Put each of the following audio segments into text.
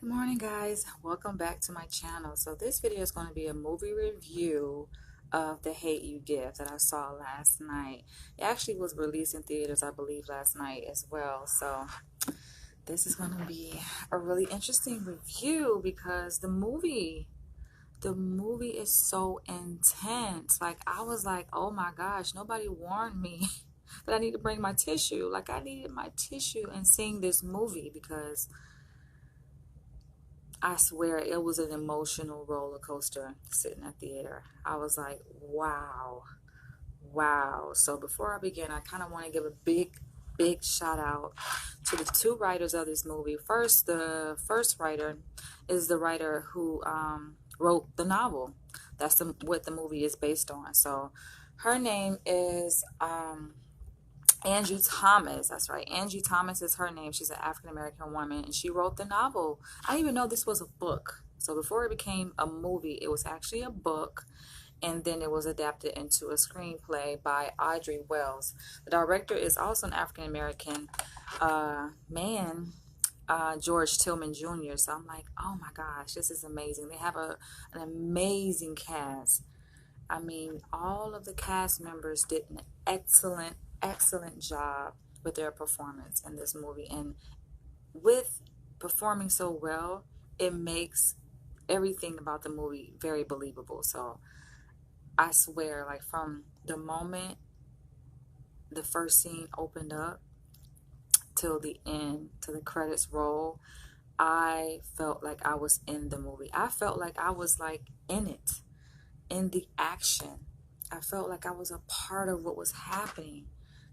Good morning, guys. Welcome back to my channel. So this video is going to be a movie review of The Hate U Give that I saw last night. It actually was released in theaters, I believe, last night as well. So this is going to be a really interesting review because the movie is so intense. Like, I was like, oh my gosh, nobody warned me that I need to bring my tissue. Like, I needed my tissue and seeing this movie because I swear it was an emotional roller coaster sitting at the theater. I was like, wow, wow. So before I begin, I kind of want to give a big shout out to the two writers of this movie. First, the first writer is the writer who wrote the novel. What the movie is based on. So her name is Angie Thomas. That's right. Angie Thomas is her name. She's an African American woman, and she wrote the novel. I didn't even know this was a book. So before it became a movie, it was actually a book, and then it was adapted into a screenplay by Audrey Wells. The director is also an African American man, George Tillman Jr. So I'm like, oh my gosh, this is amazing. They have an amazing cast. I mean, all of the cast members did an excellent job with their performance in this movie. And with performing so well, it makes everything about the movie very believable. So I swear, like from the moment the first scene opened up till the end, till the credits roll, I felt like I was in the movie. I felt like I was like in it, in the action. I felt like I was a part of what was happening.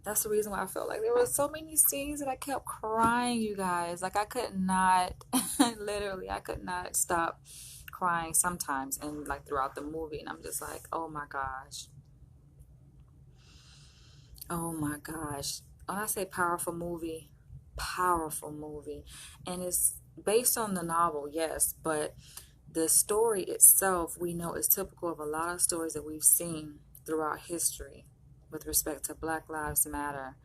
That's the reason why I felt like there were so many scenes that I kept crying, you guys. Like I could not, literally, I could not stop crying sometimes and like throughout the movie. And I'm just like, oh my gosh. Oh my gosh. When I say powerful movie. And it's based on the novel, yes, but the story itself, we know, is typical of a lot of stories that we've seen throughout history with respect to Black Lives Matter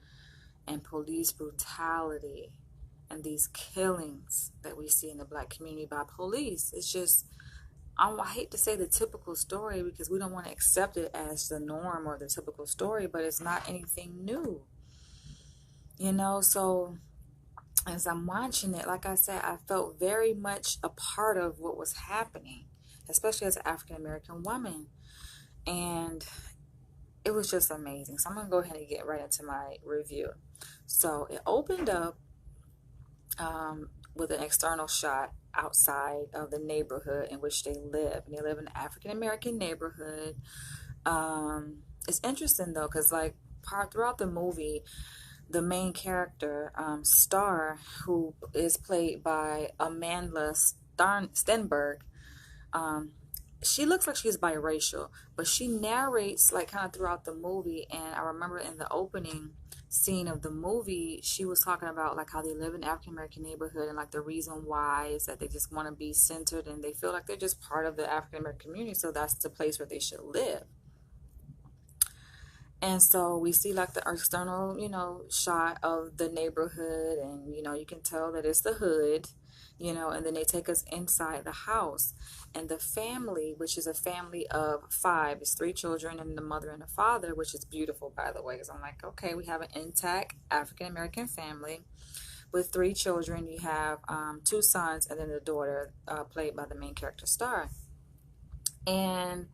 and police brutality and these killings that we see in the black community by police. It's just, I hate to say the typical story because we don't want to accept it as the norm or the typical story, but it's not anything new, you know? So as I'm watching it, like I said, I felt very much a part of what was happening, especially as an African American woman. And it was just amazing. So I'm going to go ahead and get right into my review. So it opened up with an external shot outside of the neighborhood in which they live. And they live in an African American neighborhood. It's interesting though, because like throughout the movie, the main character, Star, who is played by Amanda Stenberg, um, she looks like she's biracial, but she narrates like kind of throughout the movie. And I remember in the opening scene of the movie, she was talking about like how they live in African American neighborhood and like the reason why is that they just want to be centered and they feel like they're just part of the African American community, so that's the place where they should live. And so we see like the external, shot of the neighborhood, and you can tell that it's the hood, and then they take us inside the house. And the family, which is a family of five, it's three children and the mother and the father, which is beautiful, by the way, because I'm like, okay, we have an intact African American family with three children. You have two sons and then the daughter, played by the main character, Star. And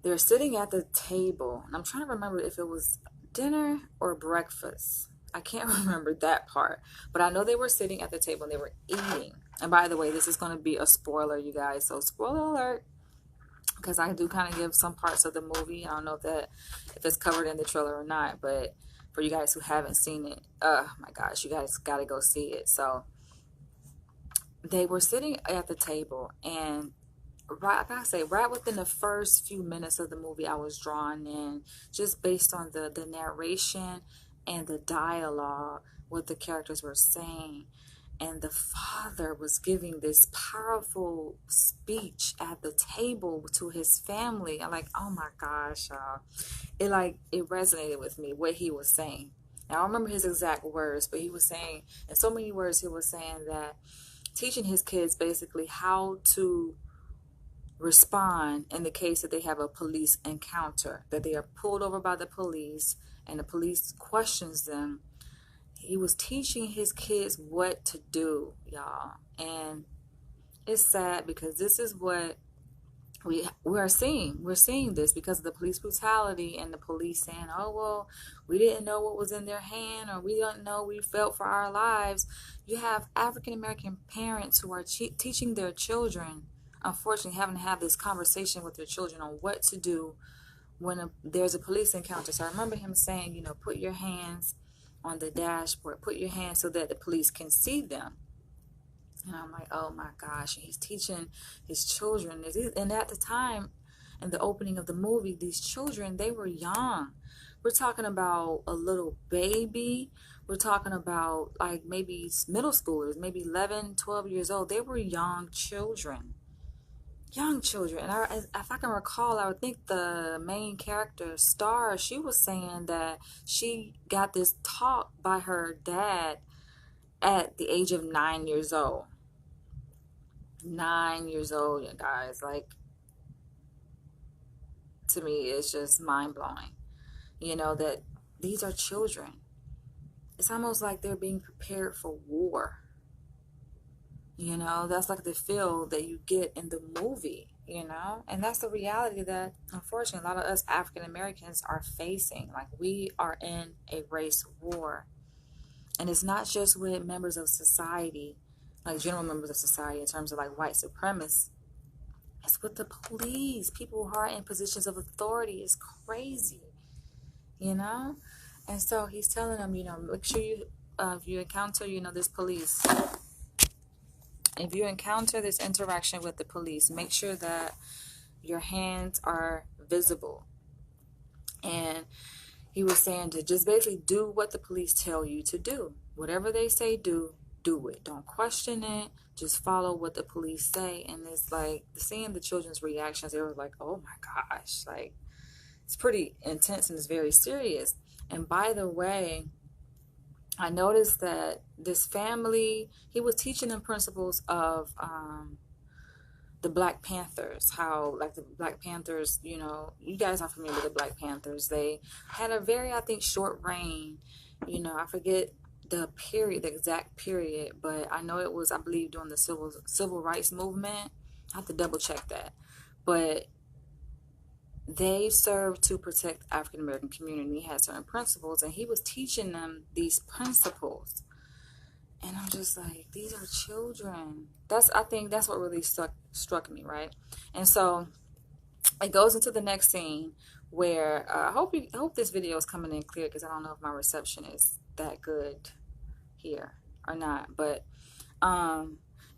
they're sitting at the table, and I'm trying to remember if it was dinner or breakfast. I can't remember that part, but I know they were sitting at the table and they were eating. And by the way, this is going to be a spoiler, you guys. So spoiler alert, because I do kind of give some parts of the movie. I don't know if it's covered in the trailer or not, but for you guys who haven't seen it, oh my gosh, you guys got to go see it. So they were sitting at the table, and right, I gotta say, right within the first few minutes of the movie, I was drawn in just based on the narration and the dialogue, what the characters were saying. And the father was giving this powerful speech at the table to his family. I'm like, oh my gosh, it resonated with me what he was saying. Now, I don't remember his exact words, but he was saying, in so many words, he was saying that teaching his kids basically how to respond in the case that they have a police encounter, that they are pulled over by the police and the police questions them. He was teaching his kids what to do, y'all. And it's sad because this is what we're seeing. We're seeing this because of the police brutality and the police saying, oh, well, we didn't know what was in their hand, or we don't know, we felt for our lives. You have African American parents who are teaching their children, unfortunately, having to have this conversation with their children on what to do when there's a police encounter. So I remember him saying, put your hands on the dashboard, put your hands so that the police can see them. And I'm like, oh my gosh, he's teaching his children. And at the time, in the opening of the movie, these children, they were young. We're talking about a little baby. We're talking about like maybe middle schoolers, maybe 11, 12 years old. They were young children. Young children. And if I can recall, I would think the main character, Star, she was saying that she got this taught by her dad at the age of 9 years old. 9 years old, you guys. Like, to me, it's just mind-blowing. That these are children. It's almost like they're being prepared for war. That's like the feel that you get in the movie, and that's the reality that, unfortunately, a lot of us African Americans are facing. Like, we are in a race war. And it's not just with members of society, like general members of society in terms of like white supremacists. It's with the police, people who are in positions of authority. It's crazy, And so he's telling them, make sure you, if you encounter, this police, if you encounter this interaction with the police, make sure that your hands are visible. And he was saying to just basically do what the police tell you to do. Whatever they say, do it. Don't question it. Just follow what the police say. And it's like, seeing the children's reactions, they were like, oh my gosh, like, it's pretty intense and it's very serious. And by the way, I noticed that this family, he was teaching them principles of the Black Panthers, how like the Black Panthers, you guys are familiar with the Black Panthers. They had a very, I think, short reign. I forget the exact period, but I know it was, I believe, during the civil rights movement. I have to double check that. But they served to protect the African American community. He had certain principles, and he was teaching them these principles. And I'm just like, these are children. I think that's what really struck me, right? And so it goes into the next scene where I hope this video is coming in clear, because I don't know if my reception is that good here or not. But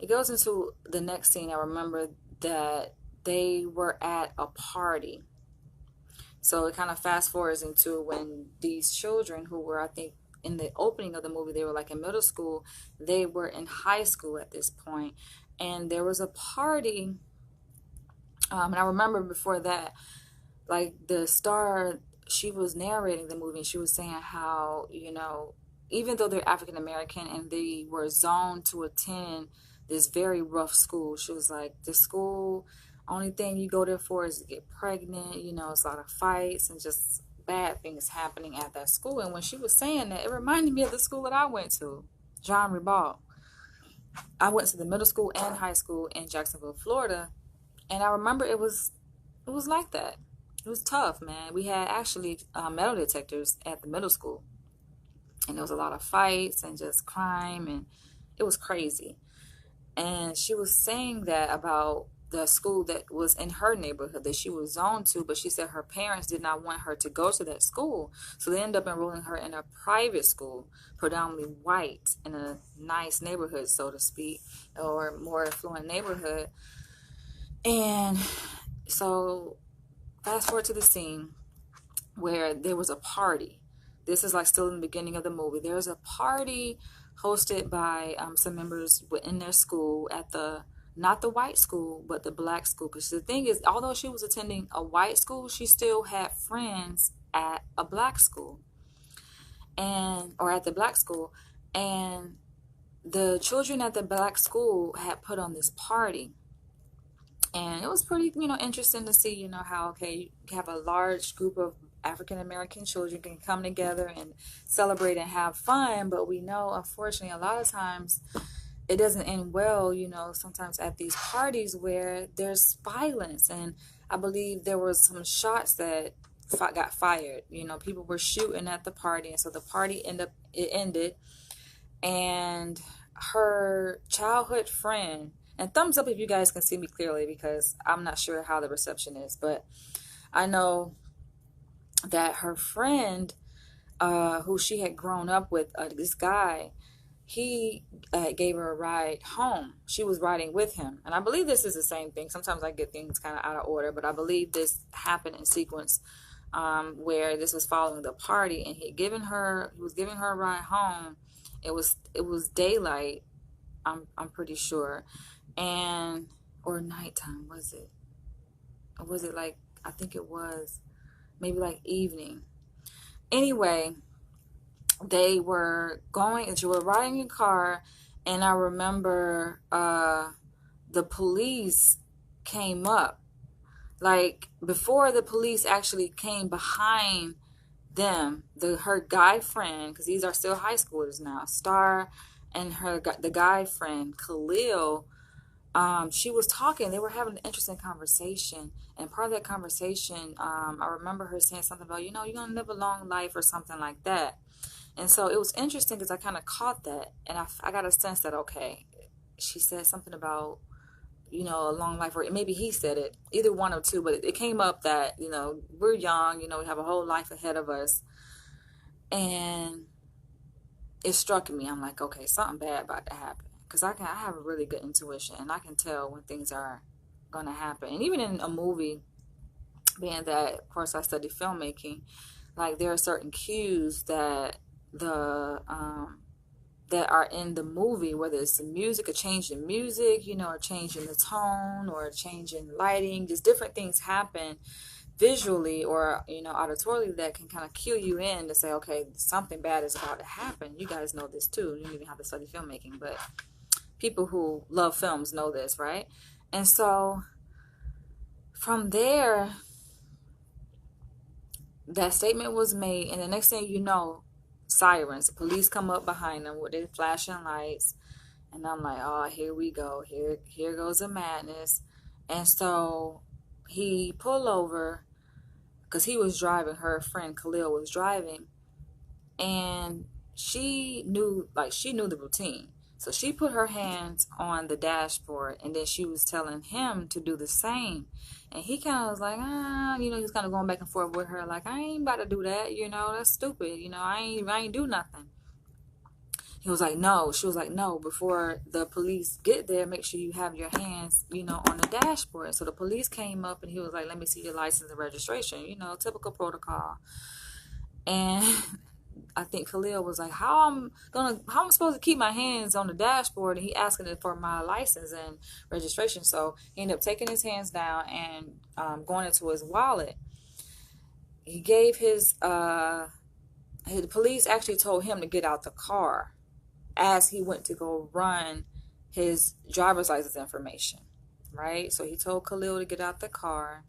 it goes into the next scene. I remember that they were at a party. So it kind of fast forwards into when these children, who were, I think, in the opening of the movie, they were like in middle school. They were in high school at this point. And there was a party. And I remember before that, like the Star, she was narrating the movie, and she was saying how, even though they're African American and they were zoned to attend this very rough school, she was like, the school, only thing you go there for is to get pregnant. It's a lot of fights and just bad things happening at that school. And when she was saying that, it reminded me of the school that I went to, John Ribault. I went to the middle school and high school in Jacksonville, Florida, and I remember it was like that. It was tough, man. We had actually metal detectors at the middle school, and there was a lot of fights and just crime, and it was crazy. And she was saying that about the school that was in her neighborhood that she was zoned to, but she said her parents did not want her to go to that school. So they ended up enrolling her in a private school, predominantly white, in a nice neighborhood, so to speak, or more affluent neighborhood. And so fast forward to the scene where there was a party. This is like still in the beginning of the movie. There was a party hosted by some members in their school at not the white school, but the black school. Because the thing is, although she was attending a white school, she still had friends at a black school, or at the black school. And the children at the black school had put on this party, and it was pretty, interesting to see, how, okay, you have a large group of African American children can come together and celebrate and have fun, but we know, unfortunately, a lot of times it doesn't end well, sometimes at these parties where there's violence. And I believe there was some shots that got fired. People were shooting at the party, and so the party ended, and her childhood friend, and thumbs up if you guys can see me clearly, because I'm not sure how the reception is, but I know that her friend, who she had grown up with, this guy, he gave her a ride home. She was riding with him. And I believe this is the same thing. Sometimes I get things kind of out of order, but I believe this happened in sequence, where this was following the party, and he was giving her a ride home. It was daylight, I'm pretty sure, and or nighttime, was it? Or was it like, I think it was maybe like evening. Anyway, they were riding in a car, and I remember the police came up. Like, before the police actually came behind them, her guy friend, because these are still high schoolers now, Star and the guy friend Khalil, she was talking. They were having an interesting conversation, and part of that conversation, I remember her saying something about, you're gonna live a long life or something like that. And so it was interesting because I kind of caught that, and I got a sense that, okay, she said something about, a long life, or maybe he said it, either one or two, but it came up that, we're young, we have a whole life ahead of us. And it struck me. I'm like, okay, something bad about to happen. Because I have a really good intuition, and I can tell when things are going to happen. And even in a movie, being that, of course, I study filmmaking, like, there are certain cues that that are in the movie, whether it's the music, a change in music, a change in the tone, or a change in lighting. Just different things happen visually or, auditorily, that can kind of cue you in to say, okay, something bad is about to happen. You guys know this too. You don't even have to study filmmaking, but people who love films know this, right? And so from there, that statement was made, and the next thing you know, sirens, the police come up behind them with their flashing lights, and I'm like, oh, here we go, here goes the madness. And so he pulled over, because he was driving, her friend Khalil was driving, and she knew the routine. So she put her hands on the dashboard, and then she was telling him to do the same. And he kind of was like, he was kind of going back and forth with her, like, I ain't about to do that, that's stupid, I ain't do nothing. He was like, no. She was like, no, before the police get there, make sure you have your hands, on the dashboard. So the police came up, and he was like, let me see your license and registration, typical protocol. And I think Khalil was like, how am I supposed to keep my hands on the dashboard? And he asking it for my license and registration. So he ended up taking his hands down and going into his wallet. He gave the police actually told him to get out the car as he went to go run his driver's license information, right? So he told Khalil to get out the car.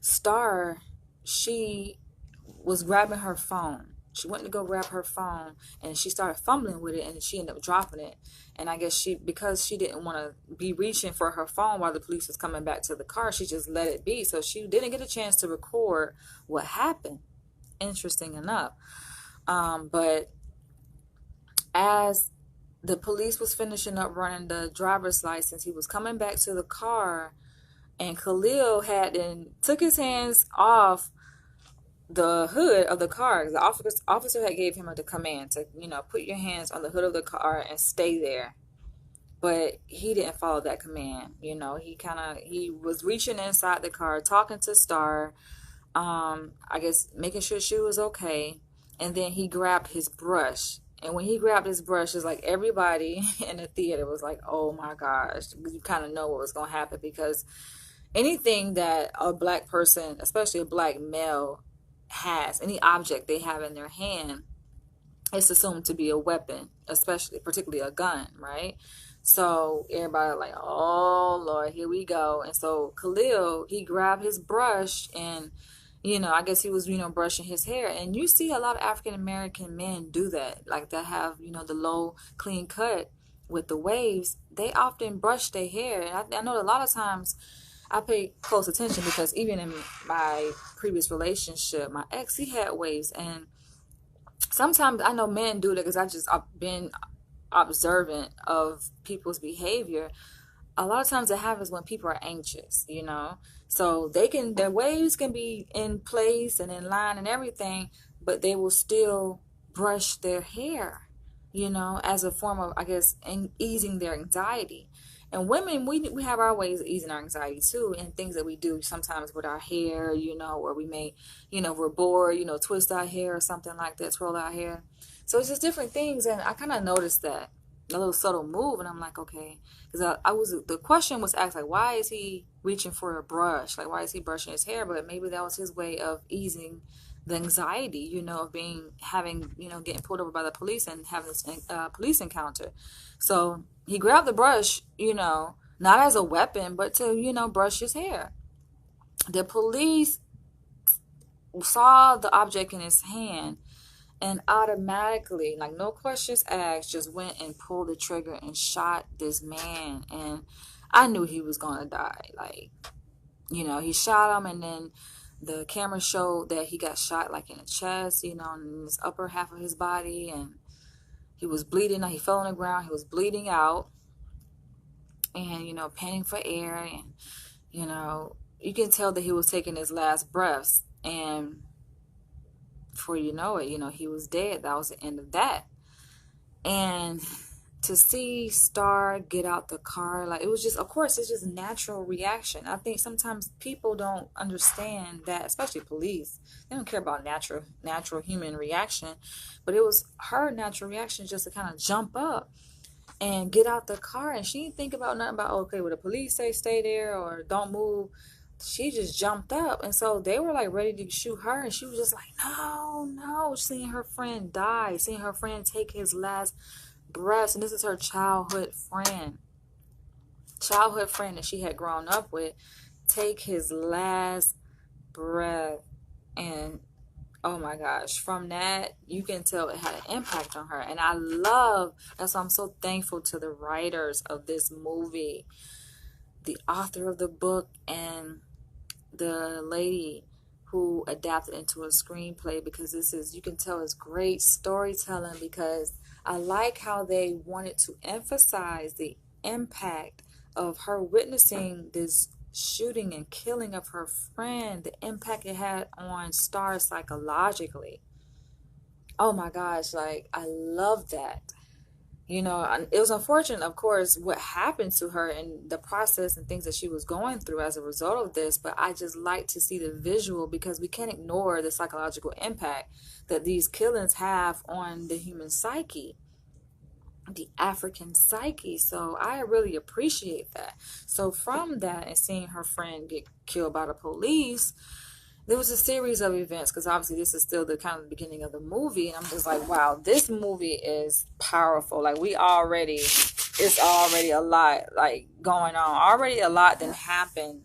Star, she was grabbing her phone. She went to go grab her phone, and she started fumbling with it, and she ended up dropping it. And I guess because she didn't want to be reaching for her phone while the police was coming back to the car, she just let it be. So she didn't get a chance to record what happened, interesting enough. But as the police was finishing up running the driver's license, he was coming back to the car, and Khalil took his hands off the hood of the car. The officer had gave him the command to, put your hands on the hood of the car and stay there. But he didn't follow that command. He was reaching inside the car, talking to Star, I guess making sure she was okay. And then he grabbed his brush. And when he grabbed his brush, it's like everybody in the theater was like, oh my gosh. You kind of know what was going to happen, because anything that a black person, especially a black male, has, any object they have in their hand, it's assumed to be a weapon, especially particularly a gun, right? So everybody like, oh Lord, here we go. And so Khalil, he grabbed his brush and, I guess he was, brushing his hair. And you see a lot of African American men do that, like that have, the low clean cut with the waves. They often brush their hair. And I know a lot of times I pay close attention because even in my previous relationship, my ex, he had waves. And sometimes I know men do that because I've been observant of people's behavior. A lot of times it happens when people are anxious. So their waves can be in place and in line and everything, but they will still brush their hair, as a form of, I guess, easing their anxiety. And women, we have our ways of easing our anxiety too, and things that we do sometimes with our hair, or we may, we're bored, twist our hair or something like that, twirl our hair. So it's just different things, and I kind of noticed that a little subtle move, and I'm like, okay, because the question was asked, like, why is he reaching for a brush? Like, why is he brushing his hair? But maybe that was his way of easing the anxiety, of getting pulled over by the police and having this police encounter. So he grabbed the brush, not as a weapon, but to, brush his hair. The police saw the object in his hand and automatically, like no questions asked, just went and pulled the trigger and shot this man. And I knew he was going to die. Like, he shot him, and then the camera showed that he got shot like in the chest, in his upper half of his body, and he was bleeding. He fell on the ground. He was bleeding out and, panting for air. And, you can tell that he was taking his last breaths. And before you know it, he was dead. That was the end of that. And to see Star get out the car, like, it was just, of course, it's just natural reaction. I think sometimes people don't understand that, especially police. They don't care about natural human reaction. But it was her natural reaction just to kind of jump up and get out the car. And she didn't think about nothing about, okay, will the police say stay there or don't move? She just jumped up. And so they were like ready to shoot her. And she was just like, no, no. Seeing her friend die, seeing her friend take his last breaths. And this is her childhood friend that she had grown up with, take his last breath. And oh my gosh, from that, you can tell it had an impact on her. And that's why I'm so thankful to the writers of this movie, the author of the book, and the lady who adapted into a screenplay, because you can tell it's great storytelling, because I like how they wanted to emphasize the impact of her witnessing this shooting and killing of her friend, the impact it had on Star psychologically. Oh my gosh, like, I love that. It was unfortunate, of course, what happened to her and the process and things that she was going through as a result of this. But I just like to see the visual, because we can't ignore the psychological impact that these killings have on the human psyche, the African psyche. So I really appreciate that. So from that and seeing her friend get killed by the police, there was a series of events, because obviously this is still the kind of the beginning of the movie, and I'm just like, wow, this movie is powerful. Like, it's already a lot like going on, already a lot that happened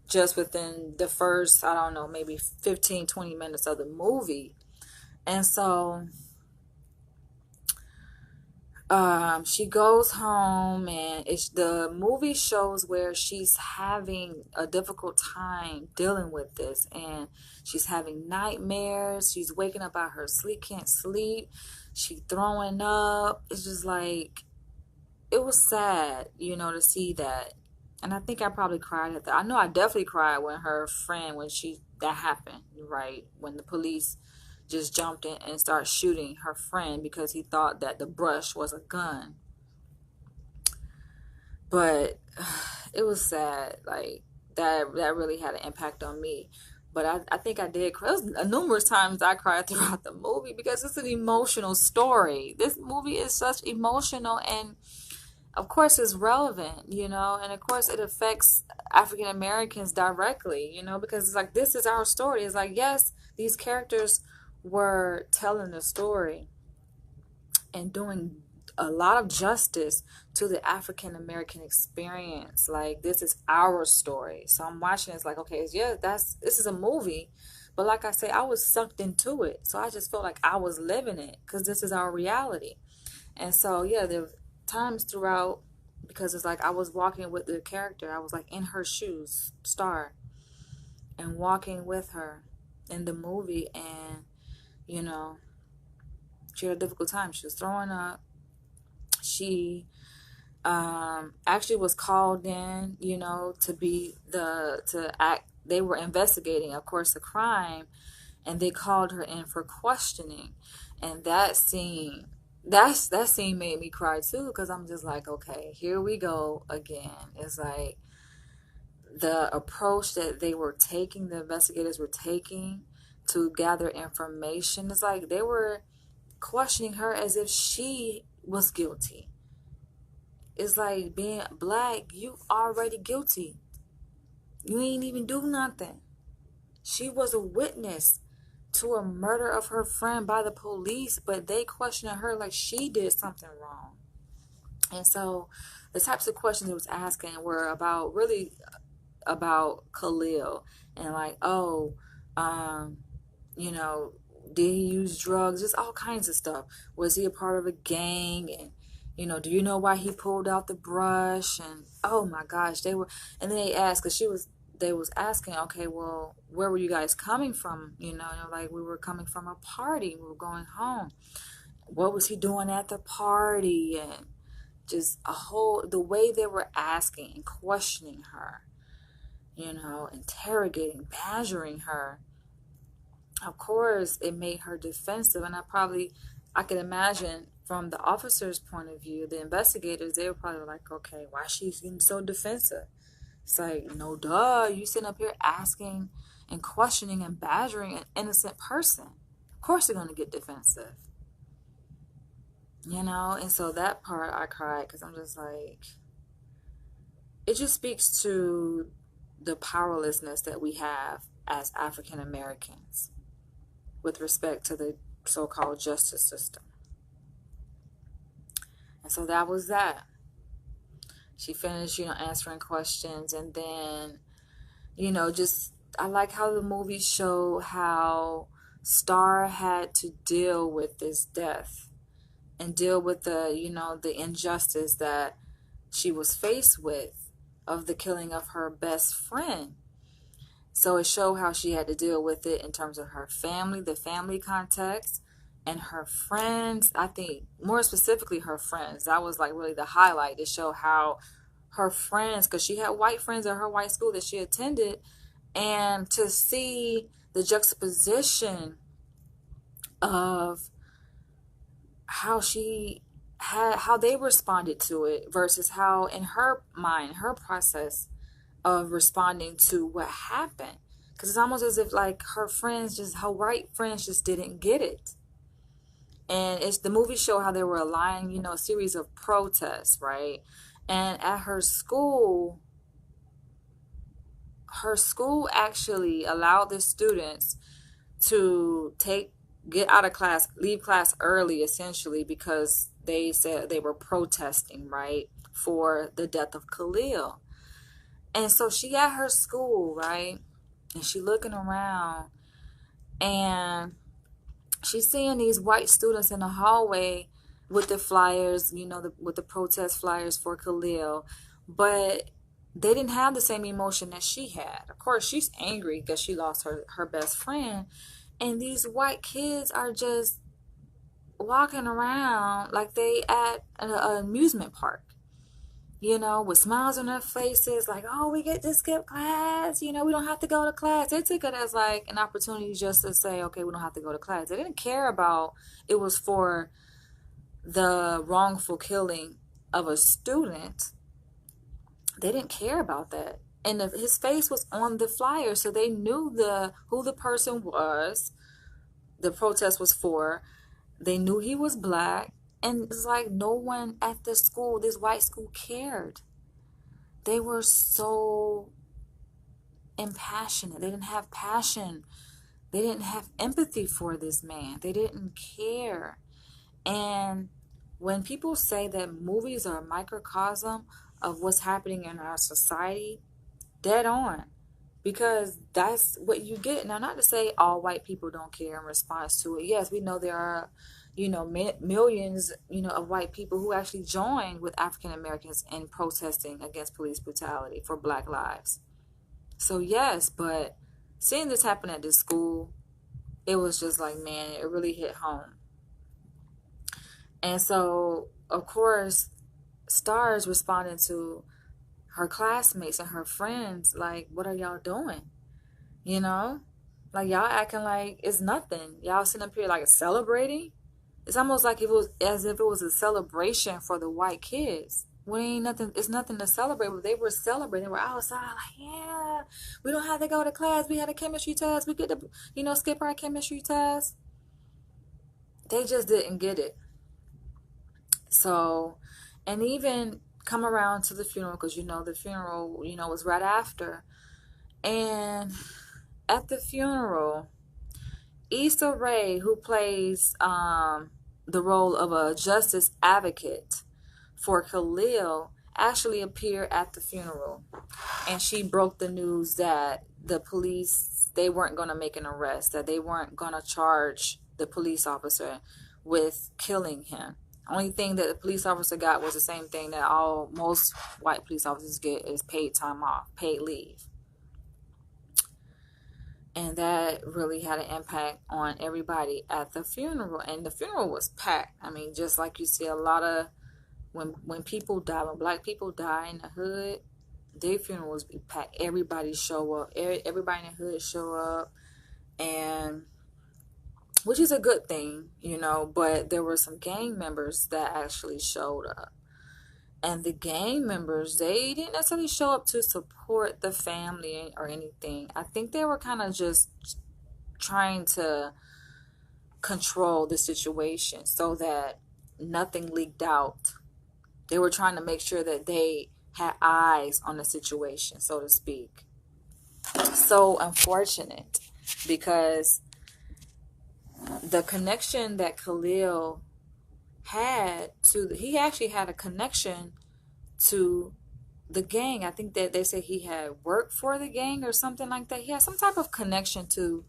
just within the first, I don't know, maybe 15-20 minutes of the movie. And so she goes home, and the movie shows where she's having a difficult time dealing with this, and she's having nightmares. She's waking up out her sleep, can't sleep. She's throwing up. It's just like, it was sad, to see that. And I think I probably cried at that. I know I definitely cried when that happened, right? When the police just jumped in and started shooting her friend because he thought that the brush was a gun. But it was sad. Like, that really had an impact on me. But I think I did cry. It was numerous times I cried throughout the movie, because it's an emotional story. This movie is such emotional, and of course it's relevant, and of course it affects African Americans directly, because it's like, this is our story. It's like, yes, these characters were telling the story, and doing a lot of justice to the African American experience. Like, this is our story. So I'm watching, it's like, okay, yeah, this is a movie. But like I say, I was sucked into it. So I just felt like I was living it because this is our reality. And so, yeah, there were times throughout, because it's like I was walking with the character. I was like in her shoes, Star, and walking with her in the movie. And, you know, she had a difficult time. She was throwing up. She actually was called in, to act. They were investigating, of course, a crime, and they called her in for questioning. And that scene made me cry too, because I'm just like, okay, here we go again. It's like the approach that the investigators were taking to gather information. It's like they were questioning her as if she was guilty. It's like, being black, you already guilty. You ain't even do nothing. She was a witness to a murder of her friend by the police, but they questioning her like she did something wrong. And so the types of questions it was asking were about Khalil, and like, oh, um, you know, did he use drugs? Just all kinds of stuff. Was he a part of a gang? And, do you know why he pulled out the brush? And oh my gosh, and then they asked, because they was asking, okay, well, where were you guys coming from? Like, we were coming from a party. We were going home. What was he doing at the party? And just the way they were asking and questioning her, interrogating, badgering her. Of course, it made her defensive. And I could imagine from the officer's point of view, the investigators, they were probably like, okay, why is she getting so defensive? It's like, no, duh, you sitting up here asking and questioning and badgering an innocent person. Of course they're going to get defensive. And so that part I cried, because I'm just like, it just speaks to the powerlessness that we have as African Americans with respect to the so-called justice system. And so that was that. She finished, answering questions, and then, I like how the movie showed how Star had to deal with this death and deal with the injustice that she was faced with of the killing of her best friend. So it showed how she had to deal with it in terms of her family, the family context, and her friends. I think more specifically her friends. That was like really the highlight, to show how her friends, because she had white friends at her white school that she attended, and to see the juxtaposition of how they responded to it versus how in her mind, her process of responding to what happened. Because it's almost as if like her white friends just didn't get it. And the movie show how they were aligning, a series of protests, right? And at her school actually allowed the students to get out of class, leave class early, essentially, because they said they were protesting, right, for the death of Khalil. And so she at her school, right, and she looking around, and she's seeing these white students in the hallway with the flyers, with the protest flyers for Khalil, but they didn't have the same emotion that she had. Of course, she's angry because she lost her best friend, and these white kids are just walking around like they at an amusement park, with smiles on their faces, like, oh, we get to skip class, we don't have to go to class. They took it as like an opportunity just to say, okay, we don't have to go to class. They didn't care about it was for the wrongful killing of a student. They didn't care about that. And his face was on the flyer, so they knew who the person was the protest was for. They knew he was black. And it's like no one at this white school, cared. They were so impassionate. They didn't have passion. They didn't have empathy for this man. They didn't care. And when people say that movies are a microcosm of what's happening in our society, dead on. Because that's what you get. Now, not to say all white people don't care in response to it. Yes, we know there are, millions, of white people who actually joined with African Americans in protesting against police brutality for Black lives. So, yes, but seeing this happen at this school, it was just like, man, it really hit home. And so, of course, Stars responded to her classmates and her friends, like, what are y'all doing? You know? Like, y'all acting like it's nothing. Y'all sitting up here like celebrating. It's almost like it was as if it was a celebration for the white kids. When ain't nothing, it's nothing to celebrate. But they were celebrating. They were outside, like, yeah, we don't have to go to class. We had a chemistry test. We get to, skip our chemistry test. They just didn't get it. So, and even come around to the funeral, because the funeral, was right after. And at the funeral, Issa Rae, who plays the role of a justice advocate for Khalil, actually appeared at the funeral. And she broke the news that the police, they weren't going to make an arrest, that they weren't going to charge the police officer with killing him. Only thing that the police officer got was the same thing that most white police officers get, is paid time off, paid leave. And that really had an impact on everybody at the funeral. And the funeral was packed. I mean, just like you see a lot of, when people die, when Black people die in the hood, their funerals be packed. Everybody show up. Everybody in the hood show up. And which is a good thing, but there were some gang members that actually showed up. And the gang members, they didn't necessarily show up to support the family or anything. I think they were kind of just trying to control the situation so that nothing leaked out. They were trying to make sure that they had eyes on the situation, so to speak. So unfortunate, because the connection that Khalil he actually had a connection to the gang. I think that they said he had worked for the gang or something like that. He had some type of connection to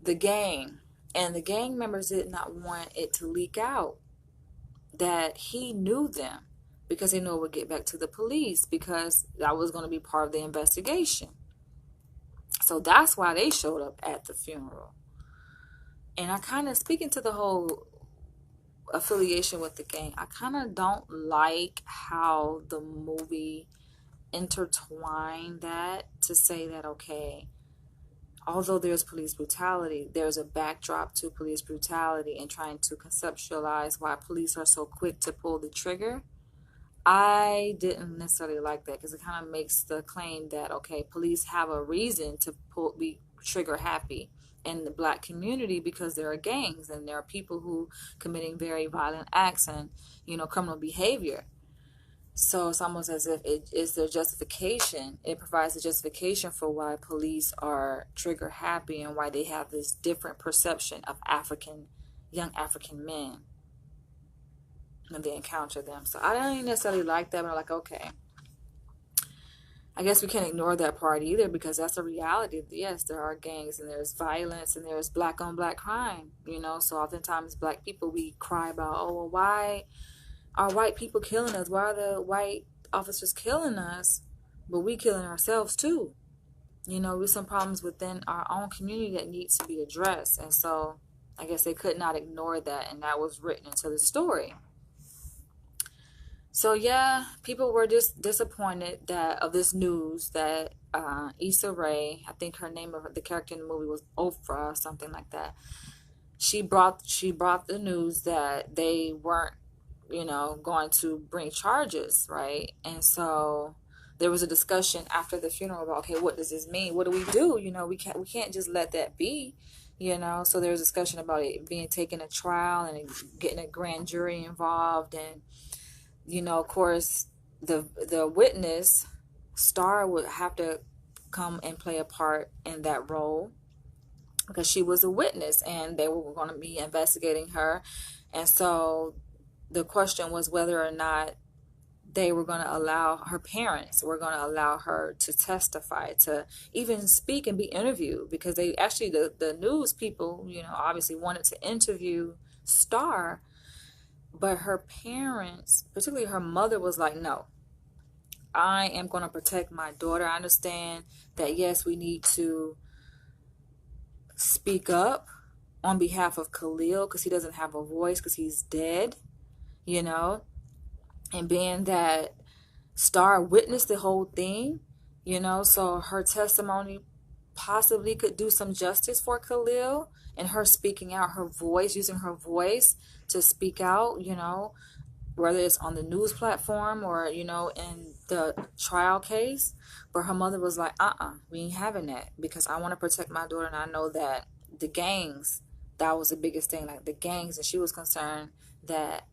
the gang, and the gang members did not want it to leak out that he knew them, because they knew it would get back to the police, because that was going to be part of the investigation. So that's why they showed up at the funeral. And I kind of, speaking to the whole affiliation with the gang, I kind of don't like how the movie intertwined that to say that, okay, although there's police brutality, there's a backdrop to police brutality, and trying to conceptualize why police are so quick to pull the trigger. I didn't necessarily like that, because it kind of makes the claim that, okay, police have a reason to be trigger happy in the Black community, because there are gangs and there are people who committing very violent acts and criminal behavior. So it's almost as if it is their justification. It provides a justification for why police are trigger happy and why they have this different perception of young African men when they encounter them. So I don't necessarily like that, but I'm like, okay, I guess we can't ignore that part either, because that's a reality. Yes, there are gangs and there's violence and there's Black on Black crime, so oftentimes Black people, we cry about, oh, well, why are white people killing us? Why are the white officers killing us? But we killing ourselves too. With some problems within our own community that needs to be addressed. And so I guess they could not ignore that, and that was written into the story. So yeah, people were just disappointed of this news that Issa Rae, I think her name of the character in the movie was Oprah or something like that. She brought the news that they weren't, going to bring charges, right? And so there was a discussion after the funeral about, okay, what does this mean? What do we do? We can't just let that be. So there was a discussion about it being taken to trial and getting a grand jury involved, and of course, the witness, Star, would have to come and play a part in that role, because she was a witness and they were going to be investigating her. And so the question was whether or not they were going to allow her parents were going to allow her to testify, to even speak and be interviewed, because they actually, the news people, obviously wanted to interview Star, but her parents, particularly her mother, was like, no, I am going to protect my daughter. I understand that, yes, we need to speak up on behalf of Khalil because he doesn't have a voice because he's dead, you know, and being that Star witnessed the whole thing, so her testimony possibly could do some justice for Khalil, and her speaking out, her voice, using her voice to speak out, whether it's on the news platform or, in the trial case. But her mother was like, we ain't having that, because I want to protect my daughter. And I know that the gangs, that was the biggest thing, like the gangs. And she was concerned that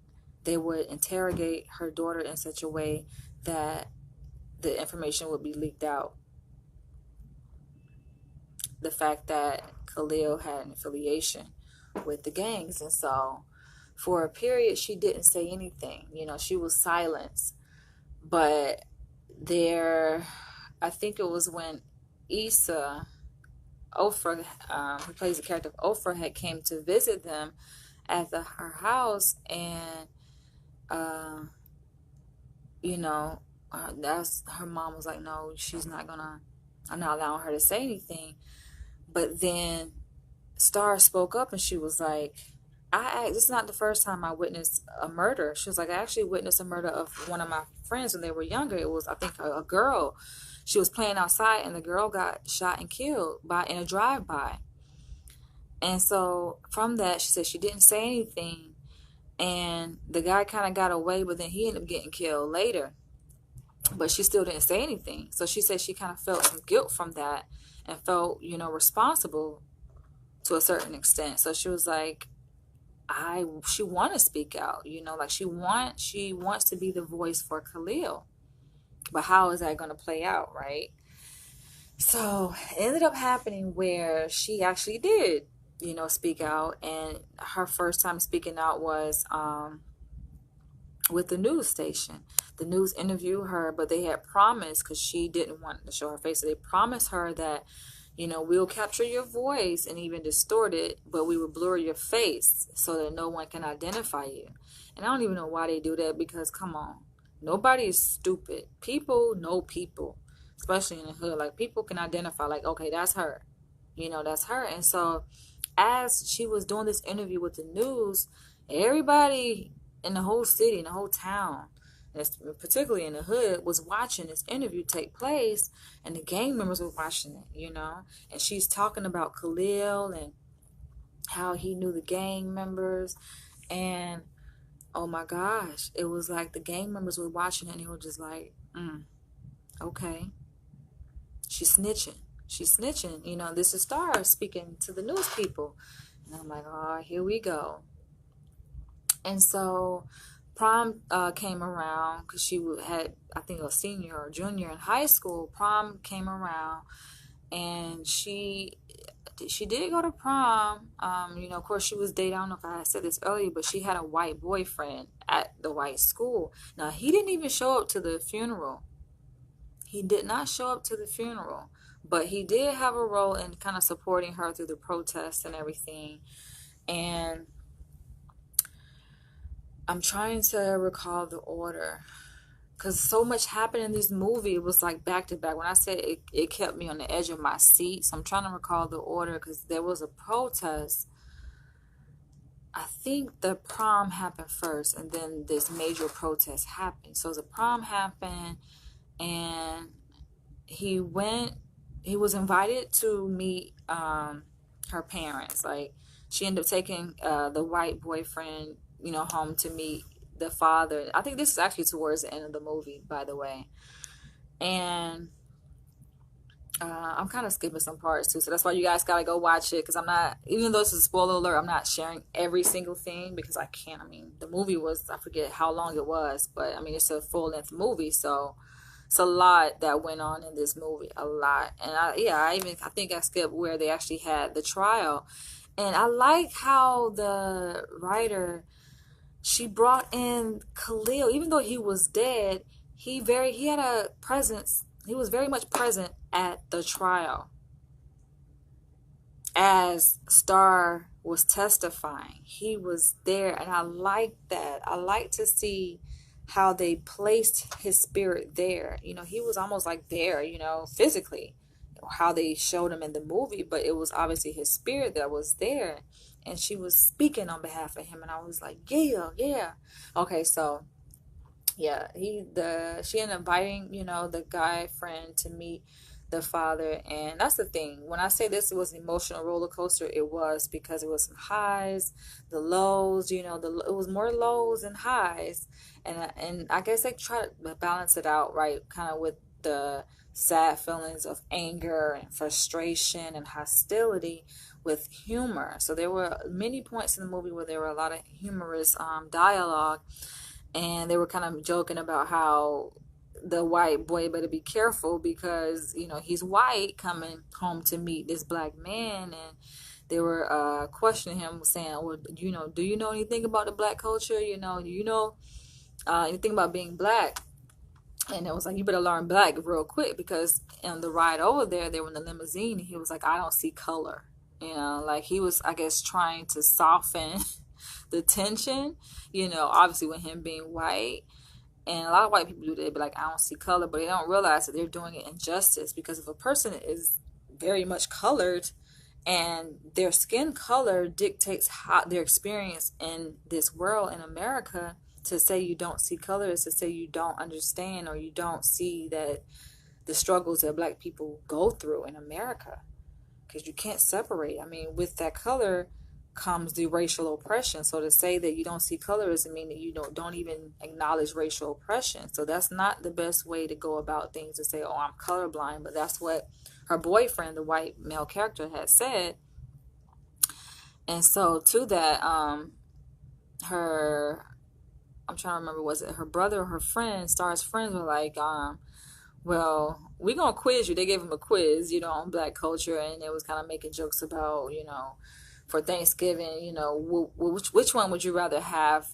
they would interrogate her daughter in such a way that the information would be leaked out. The fact that Khalil had an affiliation with the gangs. And so for a period, she didn't say anything. She was silenced. But I think it was when Issa, Ofra, who plays the character of Ofra, had came to visit them at her house, and that's her mom was like, no, I'm not allowing her to say anything. But then Star spoke up and she was like, this is not the first time I witnessed a murder. She was like, I actually witnessed a murder of one of my friends when they were younger. It was, I think, a girl. She was playing outside and the girl got shot and killed in a drive-by. And so from that, she said she didn't say anything, and the guy kind of got away, but then he ended up getting killed later. But she still didn't say anything. So she said she kind of felt some guilt from that and felt, responsible to a certain extent. So she was like, she want to speak out, like she wants to be the voice for Khalil. But how is that going to play out, right? So it ended up happening where she actually did, speak out. And her first time speaking out was with the news station. The news interviewed her, but they had promised, because she didn't want to show her face, so they promised her that, we'll capture your voice and even distort it, but we will blur your face so that no one can identify you. And I don't even know why they do that, because come on, nobody is stupid. People know people, especially in the hood. Like, people can identify, like, okay, that's her, that's her. And so as she was doing this interview with the news, everybody in the whole city, in the whole town, particularly in the hood, was watching this interview take place, and the gang members were watching it, and she's talking about Khalil and how he knew the gang members, and oh my gosh, it was like the gang members were watching it and they were just like, okay, she's snitching, this is Star speaking to the news people. And I'm like, oh, here we go. And so prom came around, because she had, I think, a senior or junior in high school. Prom came around, and she did go to prom. Of course, she was dating. I don't know if I had said this earlier, but she had a white boyfriend at the white school. Now, he didn't even show up to the funeral. He did not show up to the funeral, but he did have a role in kind of supporting her through the protests and everything. And I'm trying to recall the order, because so much happened in this movie. It was like back to back. When I said it kept me on the edge of my seat. So I'm trying to recall the order, because there was a protest. I think the prom happened first, and then this major protest happened. So the prom happened, and he was invited to meet her parents. Like, she ended up taking the white boyfriend, home to meet the father. I think this is actually towards the end of the movie, by the way. And I'm kind of skipping some parts too, so that's why you guys gotta go watch it, because I'm not, even though this is a spoiler alert, I'm not sharing every single thing, because I can't. I mean, the movie was, I forget how long it was, but I mean, it's a full-length movie, so it's a lot that went on in this movie, a lot. And I think I skipped where they actually had the trial. And I like how the writer she brought in Khalil, even though he was dead. He had a presence. He was very much present at the trial as Star was testifying. He was there, and I like that. I like to see how they placed his spirit there. You know, he was almost like there, you know, physically, how they showed him in the movie, but it was obviously his spirit that was there, and she was speaking on behalf of him, and I was like, yeah, yeah. Okay, so yeah, she ended up inviting, you know, the guy friend to meet the father. And that's the thing, when I say this was an emotional roller coaster, it was, because it was some highs, the lows, you know, it was more lows than highs. And I guess they try to balance it out, right, kind of with the sad feelings of anger and frustration and hostility with humor. So there were many points in the movie where there were a lot of humorous dialogue, and they were kind of joking about how the white boy better be careful because, you know, he's white coming home to meet this black man. And they were questioning him, saying, well, you know, do you know anything about the black culture? You know, do you know anything about being black? And it was like, you better learn black real quick, because on the ride over there, they were in the limousine, and he was like, I don't see color. You know, like he was, I guess, trying to soften the tension, you know, obviously with him being white. And a lot of white people do that, be like, I don't see color, but they don't realize that they're doing it injustice, because if a person is very much colored and their skin color dictates how their experience in this world in America, to say you don't see color is to say you don't understand, or you don't see that the struggles that black people go through in America, because you can't separate. I mean, with that color comes the racial oppression. So to say that you don't see color doesn't mean that you don't even acknowledge racial oppression. So that's not the best way to go about things, to say, oh, I'm colorblind. But that's what her boyfriend, the white male character, had said. And so to that, I'm trying to remember, was it her brother or her friend, Star's friends, were like, well, we're going to quiz you. They gave him a quiz, you know, on black culture, and it was kind of making jokes about, you know, for Thanksgiving, you know, which one would you rather have,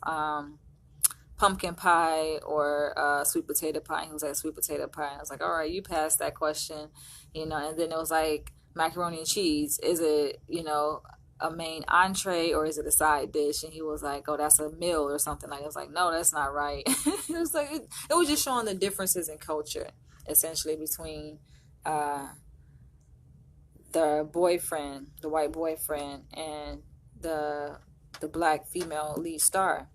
pumpkin pie or sweet potato pie? He was like, sweet potato pie. And I was like, all right, you passed that question, you know. And then it was like, macaroni and cheese, is it, you know, a main entree or is it a side dish? And he was like, oh, that's a meal or something. Like, I was like, no, that's not right. It was like, it was just showing the differences in culture, essentially, between the boyfriend, the white boyfriend, and the black female lead star.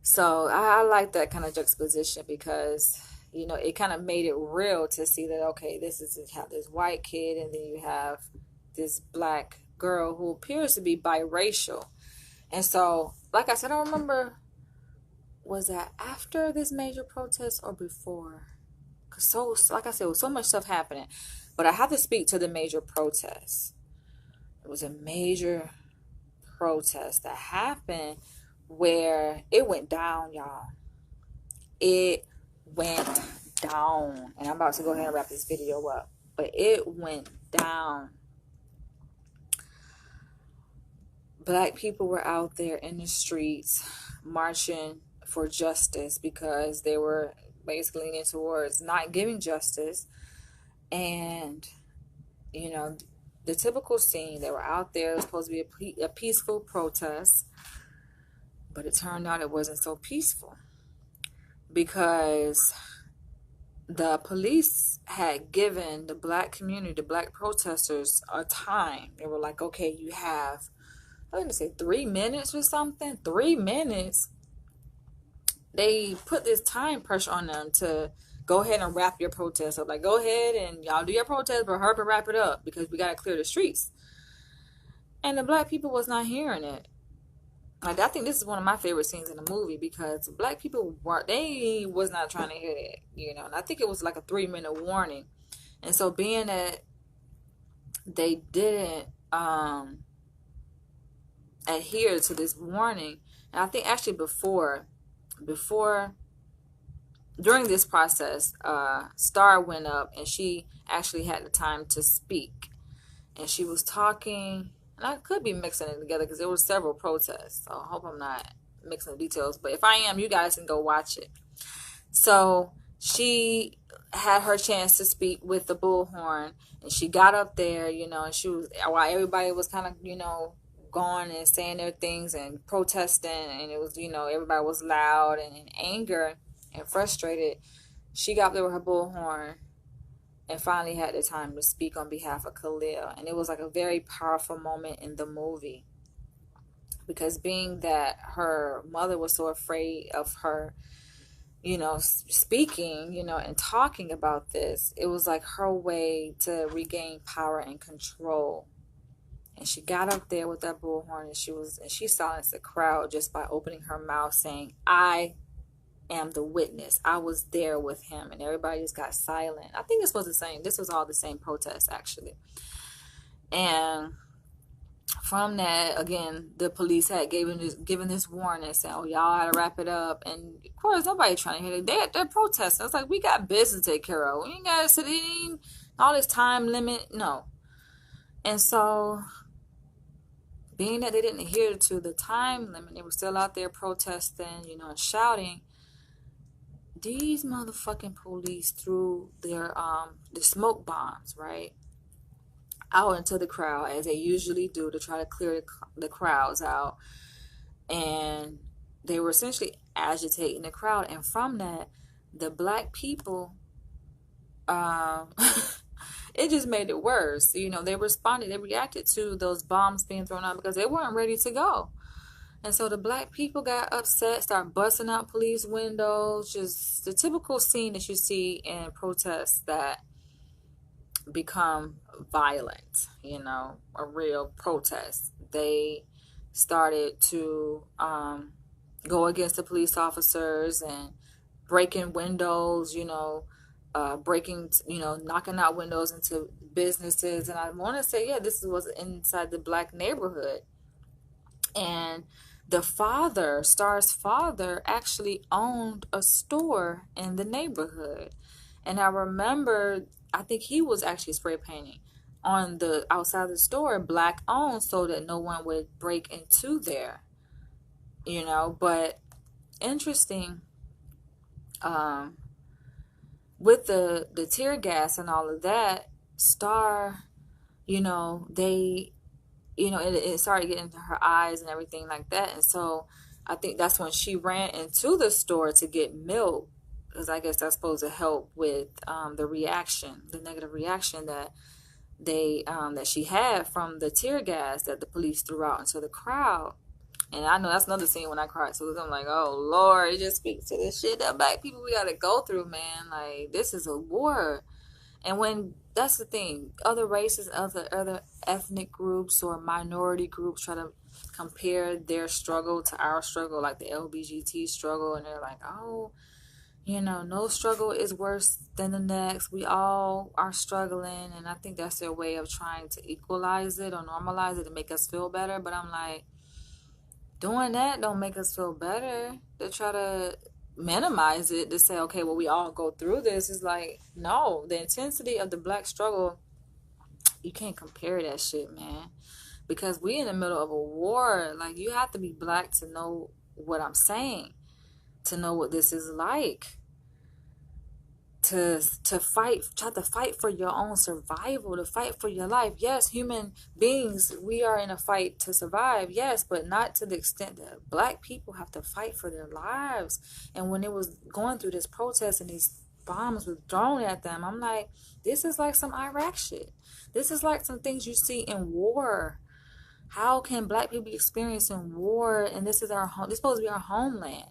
So I like that kind of juxtaposition, because, you know, it kind of made it real to see that, okay, this is, you have this white kid, and then you have this black girl who appears to be biracial. And so, like I said, I don't remember, was that after this major protest or before? Because like I said, there was so much stuff happening. But I have to speak to the major protest. It was a major protest that happened where it went down, y'all. It went down. And I'm about to go ahead and wrap this video up. But it went down. Black people were out there in the streets marching for justice, because they were basically leaning towards not giving justice. And, you know, the typical scene, they were out there. It was supposed to be a peaceful protest, but it turned out it wasn't so peaceful, because the police had given the black community, the black protesters, a time. They were like, okay, you have, I'm going to say 3 minutes or something. 3 minutes. They put this time pressure on them to go ahead and wrap your protest up. Like, go ahead and y'all do your protest, but hurry up and wrap it up, because we got to clear the streets. And the black people was not hearing it. Like, I think this is one of my favorite scenes in the movie, because black people they was not trying to hear that, you know. And I think it was like a 3-minute warning. And so being that they didn't adhere to this warning, and I think actually before during this process, Star went up and she actually had the time to speak. And she was talking, and I could be mixing it together because there were several protests. So I hope I'm not mixing the details, but if I am, you guys can go watch it. So she had her chance to speak with the bullhorn, and she got up there, and she was, while everybody was kind of, going and saying their things and protesting, and it was, everybody was loud and in anger and frustrated. She got up there with her bullhorn and finally had the time to speak on behalf of Khalil. And it was like a very powerful moment in the movie, because being that her mother was so afraid of her, speaking, and talking about this, it was like her way to regain power and control. And she got up there with that bullhorn, and she silenced the crowd just by opening her mouth saying, "I am the witness. I was there with him." And everybody just got silent. I think this was all the same protest, actually. And from that, again, the police had given this warning, saying, "Oh, y'all gotta wrap it up." And of course, nobody trying to hear it. They're protesting. It's like, we got business to take care of. We ain't gotta sit in all this time limit. No. And so, being that they didn't adhere to the time limit, they were still out there protesting, and shouting. These motherfucking police threw their the smoke bombs, right, out into the crowd, as they usually do, to try to clear the crowds out. And they were essentially agitating the crowd. And from that, the black people, it just made it worse. They reacted to those bombs being thrown out because they weren't ready to go. And so the black people got upset, started busting out police windows, just the typical scene that you see in protests that become violent, a real protest. They started to go against the police officers and breaking windows, breaking, knocking out windows into businesses. And I want to say, yeah, this was inside the black neighborhood. And the father, Star's father, actually owned a store in the neighborhood. And I remember, I think he was actually spray painting on the outside of the store, black owned, so that no one would break into there. But interesting, with the tear gas and all of that, Star, they, it started getting into her eyes and everything like that. And so I think that's when she ran into the store to get milk, because I guess that's supposed to help with the negative reaction that that she had from the tear gas that the police threw out into the crowd. And I know that's another scene when I cried. So I'm like, oh Lord, it just speaks to the shit that black people we gotta go through, man. Like, this is a war. And when, that's the thing, other races, other ethnic groups or minority groups try to compare their struggle to our struggle, like the LGBT struggle, and they're like, oh, no struggle is worse than the next. We all are struggling. And I think that's their way of trying to equalize it or normalize it to make us feel better. But I'm like, doing that don't make us feel better. They try to minimize it to say, okay, well, we all go through this. Is like, no, the intensity of the black struggle, you can't compare that shit, man, because we in the middle of a war. Like, you have to be black to know what I'm saying, to know what this is like, to fight, try to fight for your own survival, to fight for your life. Yes, human beings, we are in a fight to survive, yes, but not to the extent that black people have to fight for their lives. And when it was going through this protest and these bombs were thrown at them, I'm like, this is like some Iraq shit. This is like some things you see in war. How can black people be experiencing war, and this is our home? This is supposed to be our homeland.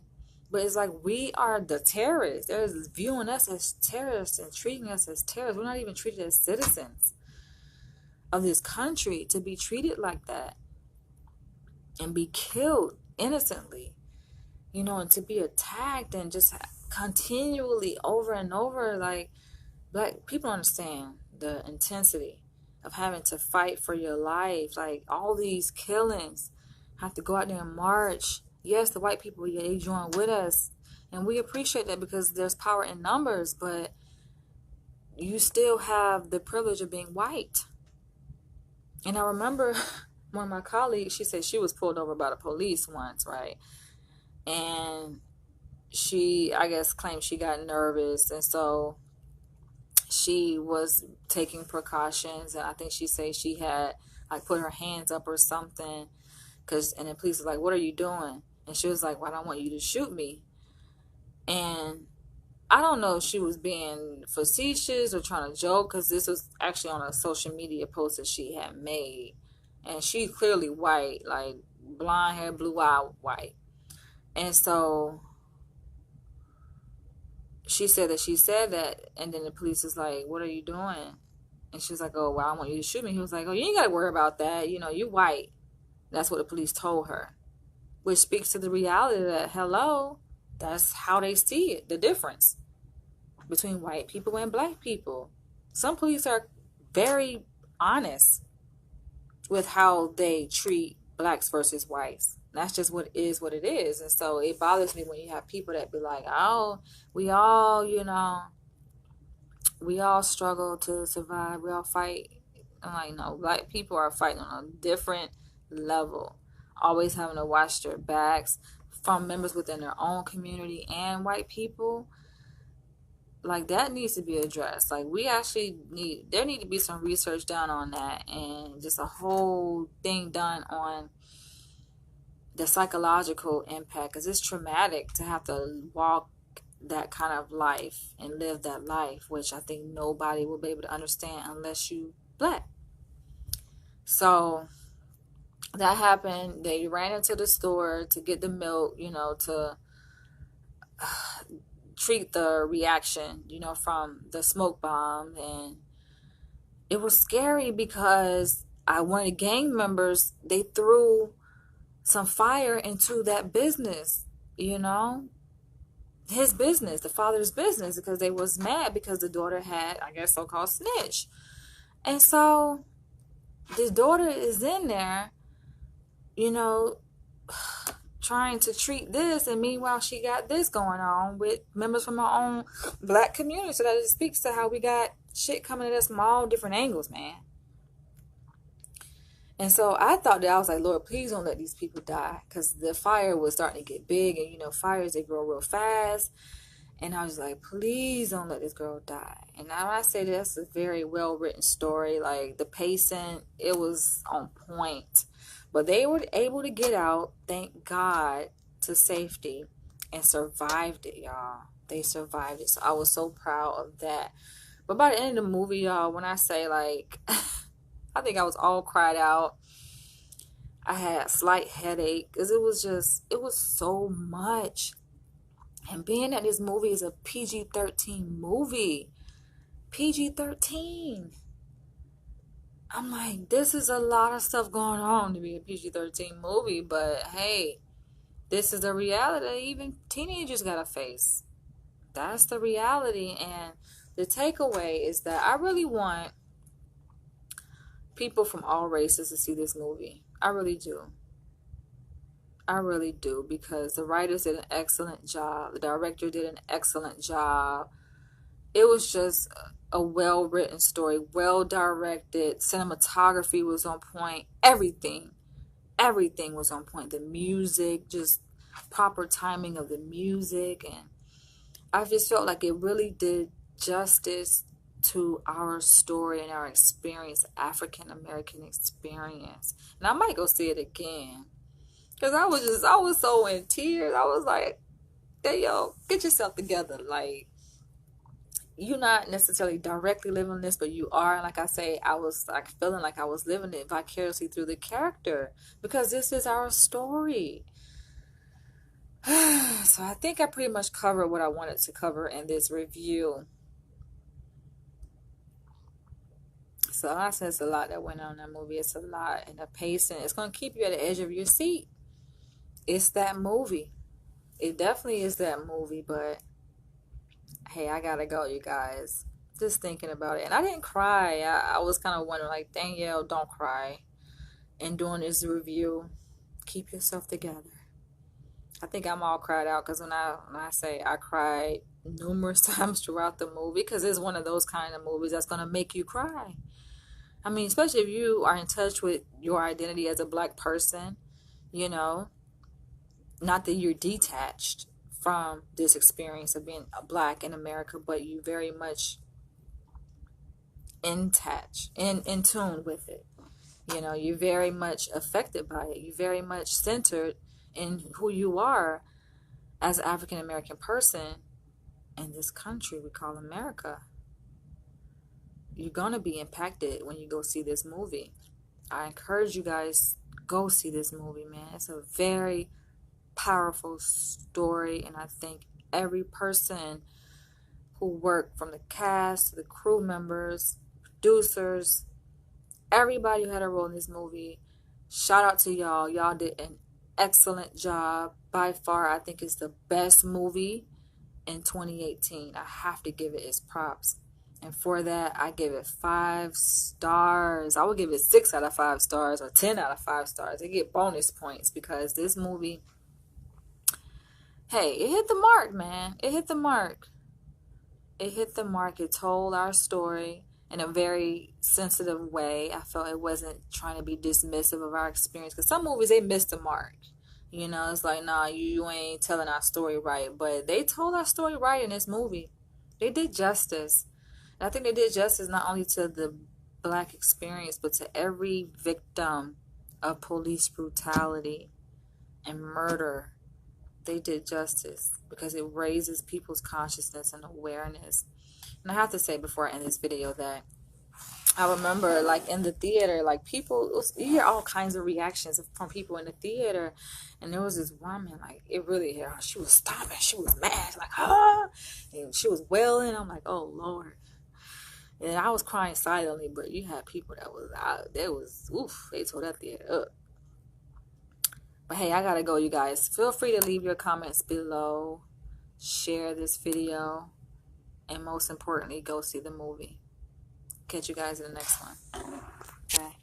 But it's like, we are the terrorists. They're viewing us as terrorists and treating us as terrorists. We're not even treated as citizens of this country, to be treated like that and be killed innocently, and to be attacked and just continually over and over. Like, black people understand the intensity of having to fight for your life. Like, all these killings, have to go out there and march. Yes, the white people, yeah, they join with us, and we appreciate that because there's power in numbers, but you still have the privilege of being white. And I remember one of my colleagues, she said she was pulled over by the police once, right? and she, I guess, claimed she got nervous, and so she was taking precautions, and I think she said she had like put her hands up or something, and the police was like, "What are you doing?" And she was like, "Well, I don't want you to shoot me." And I don't know if she was being facetious or trying to joke, because this was actually on a social media post that she had made, and she clearly white, like blonde hair, blue eye, white. And so she said that, and then the police was like, "What are you doing?" And she was like, "Oh, well, I want you to shoot me." He was like, "Oh, you ain't got to worry about that. You know, you white." That's what the police told her, which speaks to the reality that, hello, that's how they see it, the difference between white people and black people. Some police are very honest with how they treat blacks versus whites. That's just what it is. And so it bothers me when you have people that be like, "Oh, we all, we all struggle to survive. We all fight." I'm like, no, black people are fighting on a different level. Always having to watch their backs from members within their own community and white people. Like, that needs to be addressed. Like, there need to be some research done on that, and just a whole thing done on the psychological impact, because it's traumatic to have to walk that kind of life and live that life, which I think nobody will be able to understand unless you black. So that happened. They ran into the store to get the milk, to treat the reaction, from the smoke bomb. And it was scary because one of the gang members, they threw some fire into that business, his business, the father's business, because they was mad because the daughter had, I guess, so-called snitch. And so the daughter is in there, trying to treat this, and meanwhile she got this going on with members from our own black community. So that it speaks to how we got shit coming at us from all different angles, man. And so I thought that, I was like, Lord, please don't let these people die, because the fire was starting to get big, and fires, they grow real fast. And I was like, please don't let this girl die. And now I say that's a very well written story. Like, the pacing, it was on point. But they were able to get out, thank God, to safety, and survived it, y'all. They survived it. So I was so proud of that. But by the end of the movie, y'all, when I say, like, I think I was all cried out. I had a slight headache because it was so much. And being that this movie is a PG-13 movie, PG-13, I'm like, this is a lot of stuff going on to be a PG-13 movie. But hey, this is the reality that even teenagers gotta face. That's the reality. And the takeaway is that I really want people from all races to see this movie. I really do. I really do, because the writers did an excellent job. The director did an excellent job. It was just a well-written story, well-directed. Cinematography was on point. Everything was on point. The music, just proper timing of the music. And I just felt like it really did justice to our story and our experience, African American experience. And I might go see it again, because I was so in tears. I was like, hey, yo, get yourself together. Like, you're not necessarily directly living this, but you are. And like I say, I was like feeling like I was living it vicariously through the character, because this is our story. So I think I pretty much covered what I wanted to cover in this review. So I said, it's a lot that went on in that movie. It's a lot. And the pacing, it's going to keep you at the edge of your seat. It's that movie. It definitely is that movie. But hey, I gotta go, you guys. Just thinking about it. And I didn't cry. I was kind of wondering, like, Danielle, don't cry. And doing this review, keep yourself together. I think I'm all cried out, because when I say I cried numerous times throughout the movie, because it's one of those kind of movies that's going to make you cry. I mean, especially if you are in touch with your identity as a black person, you not that you're detached from this experience of being black in America, but you very much in touch, in tune with it. You know, you're very much affected by it. You're very much centered in who you are as an African American person in this country we call America. You're gonna be impacted when you go see this movie. I encourage you guys, go see this movie, man. It's a very powerful story, and I think every person who worked, from the cast to the crew members, producers, everybody who had a role in this movie, shout out to y'all. Y'all did an excellent job. By far, I think it's the best movie in 2018. I have to give it its props. And for that, I give it 5 stars. I would give it 6 out of 5 stars or 10 out of 5 stars. They get bonus points because this movie, hey, it hit the mark, man. It hit the mark. It hit the mark. It told our story in a very sensitive way. I felt it wasn't trying to be dismissive of our experience, because some movies, they miss the mark. You know, it's like, nah, you ain't telling our story right. But they told our story right in this movie. They did justice. And I think they did justice not only to the black experience, but to every victim of police brutality and murder. They did justice because it raises people's consciousness and awareness. And I have to say before I end this video that I remember, like, in the theater, like, people, you hear all kinds of reactions from people in the theater. And there was this woman, like, it really, she was stomping, she was mad, like, ah, and she was wailing. I'm like, oh, Lord. And I was crying silently, but you had people that was out, oof, they tore that theater up. But hey, I gotta go, you guys. Feel free to leave your comments below, share this video, and most importantly, go see the movie. Catch you guys in the next one. Bye.